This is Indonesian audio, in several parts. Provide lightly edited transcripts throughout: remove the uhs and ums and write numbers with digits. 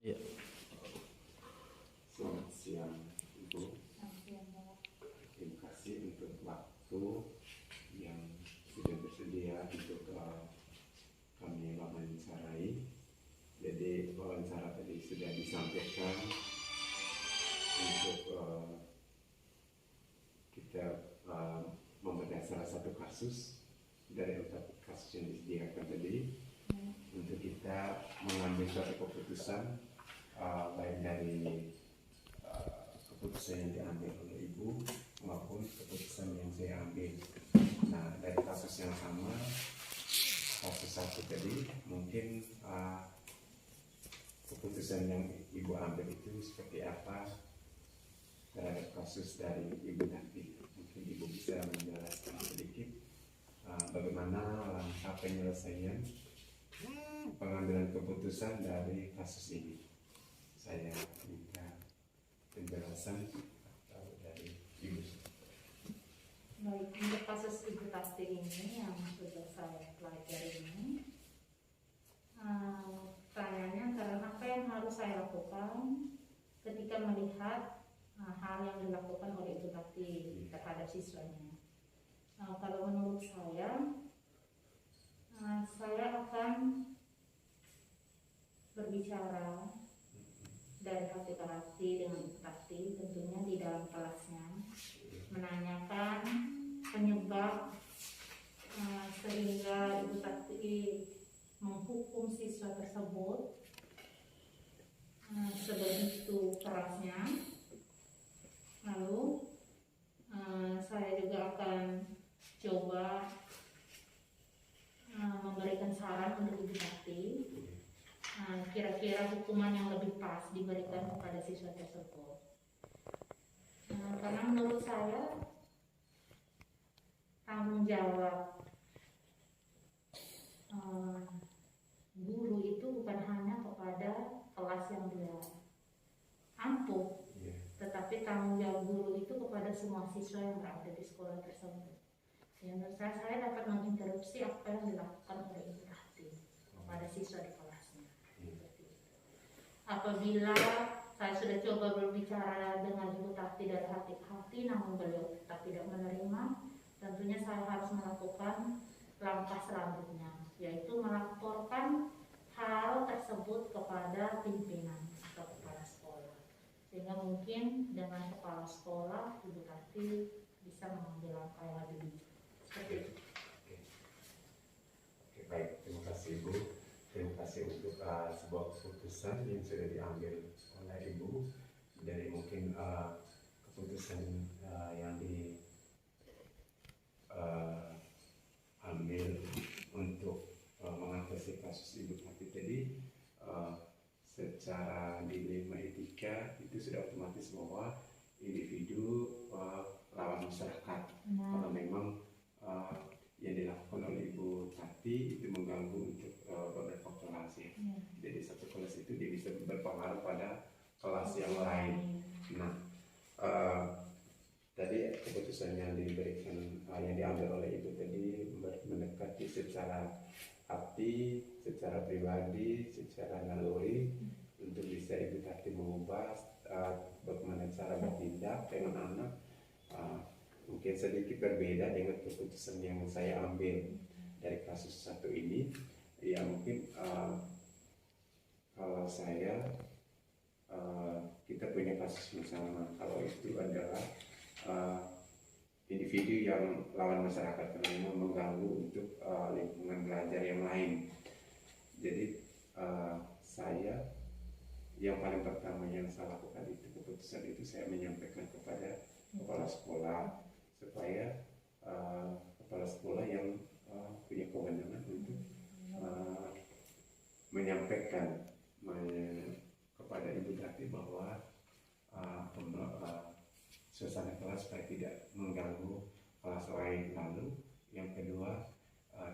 Ya, Selamat siang, Ibu. Terima kasih untuk waktu yang sudah bersedia untuk kami wawancarai. Jadi wawancara tadi sudah disampaikan untuk kita membedah salah satu kasus dari 4 kasus yang disediakan tadi, untuk kita mengambil suatu keputusan, baik dari keputusan yang diambil oleh Ibu maupun keputusan yang saya ambil. Nah, dari kasus yang sama, kasus satu tadi, mungkin keputusan yang Ibu ambil itu seperti apa terhadap kasus dari Ibu nanti. Mungkin Ibu bisa menjelaskan sedikit bagaimana langkah penyelesaian pengambilan keputusan dari kasus ini. Saya minta penjelasan dari Ibu. Baik, untuk kasus Ibu Tati ini yang sudah saya pelajari ini, pertanyaannya karena apa yang harus saya lakukan ketika melihat hal yang dilakukan oleh Ibu Tati terhadap siswanya. Kalau menurut saya akan berbicara dari hati ke hati dengan Ibu Tati, tentunya di dalam kelasnya, menanyakan penyebab sehingga Ibu Tati menghukum siswa tersebut sebegitu kerasnya. Lalu saya juga akan coba memberikan saran untuk Ibu Tati, kira-kira hukuman yang lebih pas diberikan kepada siswa tersebut. Karena menurut saya tanggung jawab guru itu bukan hanya kepada kelas yang dia ampuh, tetapi tanggung jawab guru itu kepada semua siswa yang berada di sekolah tersebut. Ya, menurut saya dapat menginterupsi apa yang dilakukan oleh Ibu Tati kepada siswa di kelasnya. Apabila saya sudah coba berbicara dengan Ibu Tati dari hati ke hati, namun beliau tetap tidak menerima, tentunya saya harus melakukan langkah selanjutnya, yaitu melaporkan hal tersebut kepada pimpinan atau kepala sekolah, sehingga mungkin dengan kepala sekolah Ibu Tati bisa mengambil langkah yang lebih bijak. Seperti itu. Oke, baik, terima kasih Ibu. Terima kasih untuk sebuah keputusan yang sudah diambil oleh Ibu, dari mungkin keputusan yang diambil untuk mengatasi kasus Ibu Tati tadi, secara dilema etika itu sudah otomatis bahwa individu lawan masyarakat. Kalau memang yang dilakukan oleh Ibu Tati itu mengganggu untuk beberapa kelas ya. Jadi satu kelas itu dia bisa berpengaruh pada kelas yang lain. Nah, tadi keputusan yang diberikan, yang diambil oleh Ibu tadi mendekati secara hati, secara pribadi, secara naluri, untuk bisa Ibu Tati mengubah bagaimana cara bertindak dengan anak. Mungkin sedikit berbeda dengan keputusan yang saya ambil dari kasus satu ini. Ya mungkin kalau saya, kita punya kasus yang sama. Kalau itu adalah individu yang lawan masyarakat karena mengganggu untuk lingkungan belajar yang lain. Jadi saya yang paling pertama yang saya lakukan itu, keputusan itu saya menyampaikan kepada kepala sekolah, supaya kepala sekolah yang punya kewenangan untuk menyampaikan kepada Ibu Tati bahwa suasana kelas supaya tidak mengganggu kelas lain. Lalu yang kedua,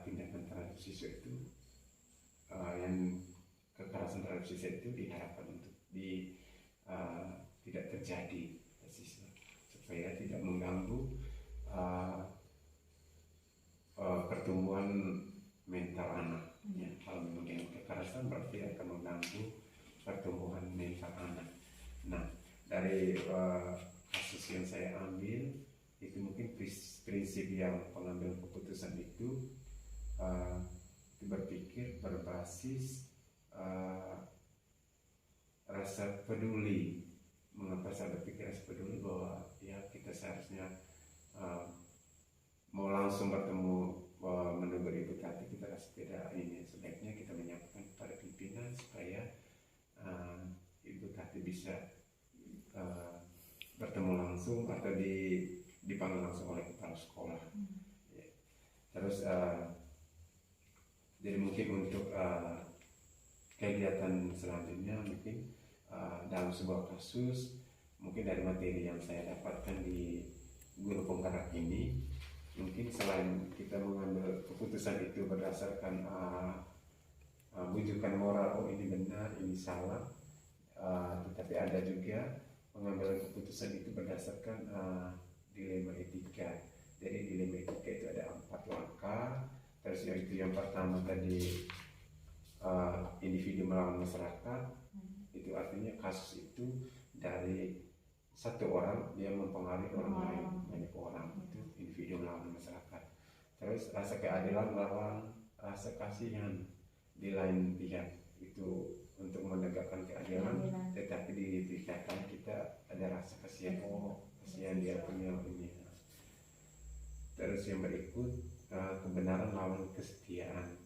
tindakan terhadap siswa itu, yang kekerasan terhadap siswa itu diharapkan untuk tidak terjadi siswa, supaya tidak mengganggu pertumbuhan mental anak. Ya, kalau memang yang kekerasan berarti akan mengganggu pertumbuhan mental anak. Nah, dari kasus yang saya ambil itu mungkin prinsip yang pengambil keputusan itu berpikir berbasis rasa peduli. Mengapa saya berpikir rasa peduli? Bahwa ya kita seharusnya mau langsung bertemu menegur ibu tati, kita rasa tidak ini, sebaiknya kita menyampaikan kepada pimpinan supaya ibu tati bisa bertemu langsung atau dipanggil langsung oleh kepala sekolah. Ya. Terus jadi mungkin untuk kegiatan selanjutnya mungkin dalam sebuah kasus, mungkin dari materi yang saya dapatkan di guru penggerak ini, mungkin selain kita mengambil keputusan itu berdasarkan bujukan moral, oh ini benar, ini salah, tetapi ada juga pengambilan keputusan itu berdasarkan dilema etika. Jadi dilema etika itu ada 4 langkah. Terus yang pertama tadi individu melawan masyarakat. Itu artinya kasus itu dari satu orang dia mempengaruhi orang lain, banyak orang, itu individu melawan masyarakat. Terus rasa keadilan melawan rasa kasihan di lain pihak, itu untuk menegakkan keadilan, tetapi di pihak lain kita ada rasa kasihan, oh kasihan dia punya ini. Terus yang berikut kebenaran lawan kesetiaan.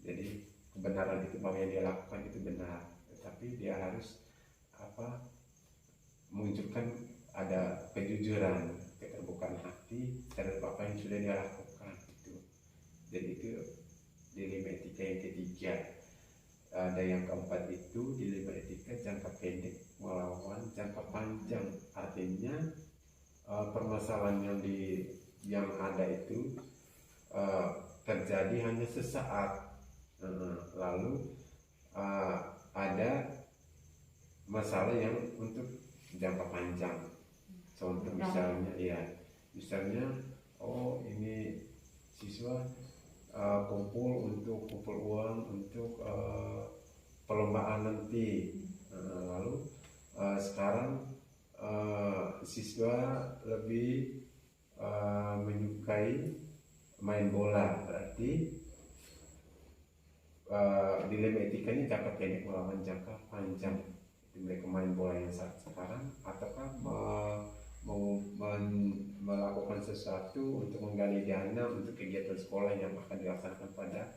Jadi kebenaran itu bahwa yang dia lakukan itu benar, tetapi dia harus menunjukkan ada kejujuran, keterbukaan hati terhadap apa yang sudah dia lakukan itu. Jadi itu dilema etika yang ketiga. Ada yang keempat itu dilema etika jangka pendek melawan jangka panjang. Artinya permasalahan yang ada itu terjadi hanya sesaat, lalu ada masalah yang untuk jangka panjang. Contoh misalnya oh ini siswa kumpul uang untuk perlombaan nanti, lalu sekarang siswa lebih menyukai main bola, berarti dilema etikanya jangka pendek melawan jangka panjang. Mereka main bola yang saat sekarang ataukah melakukan sesuatu untuk menggali dana untuk kegiatan sekolah yang akan dilaksanakan pada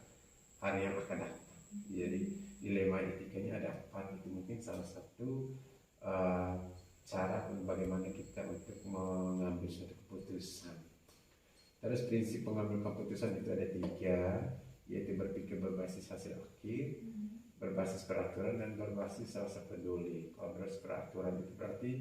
hari yang akan datang. Jadi dilema etikanya ada 4. Itu mungkin salah satu cara bagaimana kita untuk mengambil suatu keputusan. Terus prinsip pengambil keputusan itu ada 3, yaitu berpikir berbasis hasil akhir, berbasis peraturan, dan berbasis rasa peduli. Kalau berbasis peraturan itu berarti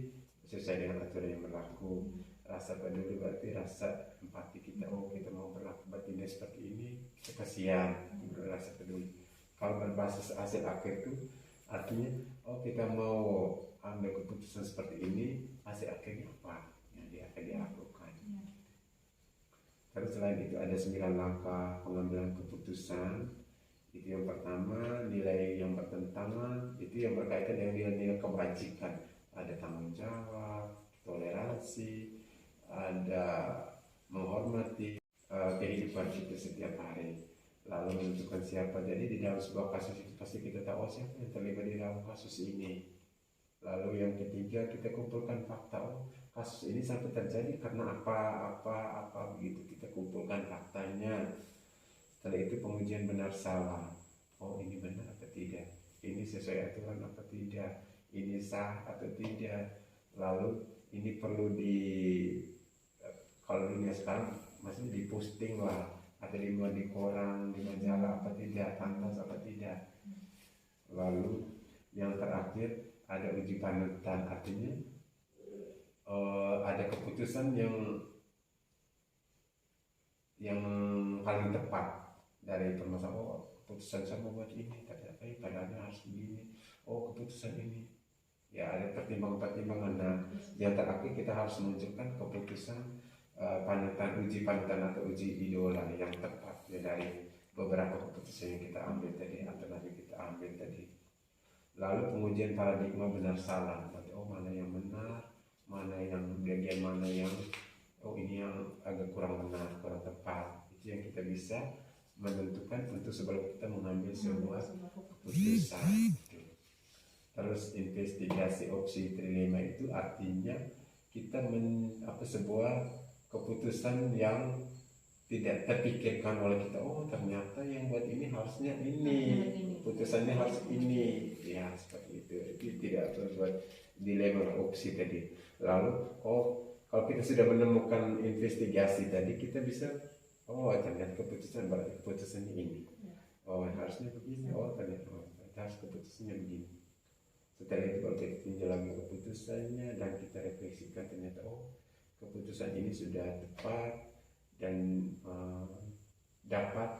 sesuai dengan aturan yang berlaku. Rasa peduli berarti rasa empati kita, oh kita mau bertindak seperti ini, kasihan, itu rasa peduli. Kalau berbasis hasil akhir itu artinya oh kita mau ambil keputusan seperti ini, hasil akhirnya apa yang dia akan dilakukan. Terus selain itu ada 9 langkah pengambilan keputusan. Itu yang pertama, nilai yang bertentangan, itu yang berkaitan dengan nilai-nilai kebajikan. Ada tanggung jawab, toleransi, ada menghormati kehidupan kita setiap hari. Lalu menentukan siapa. Jadi di dalam sebuah kasus itu pasti kita tahu siapa yang terlibat di dalam kasus ini. Lalu yang ketiga, kita kumpulkan fakta. Oh, kasus ini sampai terjadi karena apa begitu, kita kumpulkan faktanya. Setelah itu pengujian benar salah. Oh ini benar atau tidak, ini sesuai aturan apa tidak, ini sah atau tidak. Lalu ini perlu kalau dunia sekarang masih diposting lah, atau dimuat di koran, di majalah apa tidak, pantas apa tidak. Lalu yang terakhir ada uji panutan, artinya ada keputusan yang paling tepat dari permasalahan. Oh keputusan saya membuat ini, tapi padahal harus begini. Oh keputusan ini, ya ada pertimbangan-pertimbangan. Nah yang terakhir kita harus menunjukkan keputusan uji panutan atau uji idola yang tepat ya, dari beberapa keputusan yang kita ambil tadi atau yang kita ambil tadi. Lalu pengujian paradigma benar salah. Berarti oh mana yang benar, mana yang bagian mana yang oh ini yang agak kurang benar, kurang tepat. Itu yang kita bisa menentukan untuk sebelum kita mengambil sebuah keputusan. Terus investigasi opsi trilema itu artinya kita sebuah keputusan yang tidak terpikirkan oleh kita. Oh ternyata yang buat ini harusnya ini, keputusannya harus ini, ya seperti itu. Itu tidak berbuat dilema opsi tadi. Lalu kalau kita sudah menemukan investigasi tadi, kita bisa ternyata keputusan berarti keputusannya ini. Oh harusnya begini. Oh ternyata harus keputusannya begini. Setelah itu kalau kita tinjau lagi keputusannya dan kita refleksikan, ternyata keputusan ini sudah tepat dan dapat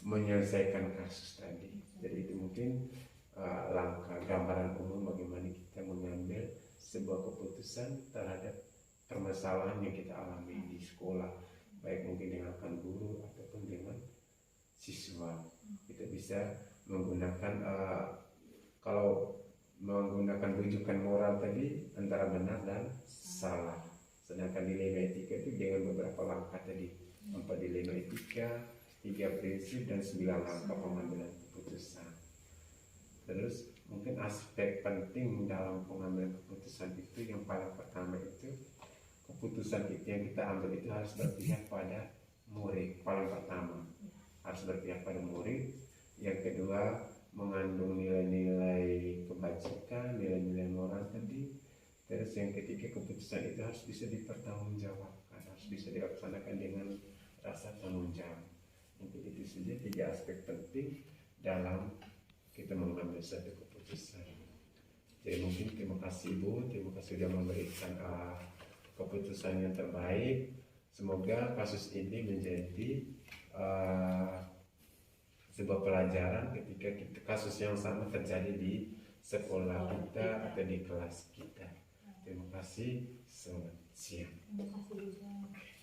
menyelesaikan kasus tadi. Jadi itu mungkin langkah gambaran umum bagaimana kita mengambil sebuah keputusan terhadap permasalahan yang kita alami di sekolah, baik mungkin dengan guru ataupun dengan siswa. Kita bisa menggunakan kalau menggunakan rujukan moral tadi antara benar dan salah. Sedangkan dilema etika itu dengan beberapa langkah tadi, 4 dilema etika, 3 prinsip dan 9 langkah pengambilan keputusan. Terus mungkin aspek penting dalam pengambilan keputusan itu yang paling pertama itu keputusan itu yang kita ambil itu harus berpihak pada murid. Paling pertama harus berpihak pada murid. Yang kedua mengandung nilai-nilai kebajikan, nilai-nilai moral tadi. Terus yang ketiga keputusan itu harus bisa dipertanggungjawabkan, harus bisa dilaksanakan dengan rasa tanggung jawab. Untuk itu saja 3 aspek penting dalam kita mengambil satu keputusan. Jadi mungkin terima kasih Bu, terima kasih sudah memberikan keputusan yang terbaik. Semoga kasus ini menjadi sebuah pelajaran ketika kasus yang sama terjadi di sekolah kita atau di kelas kita. Terima kasih, selamat siang. Terima kasih juga.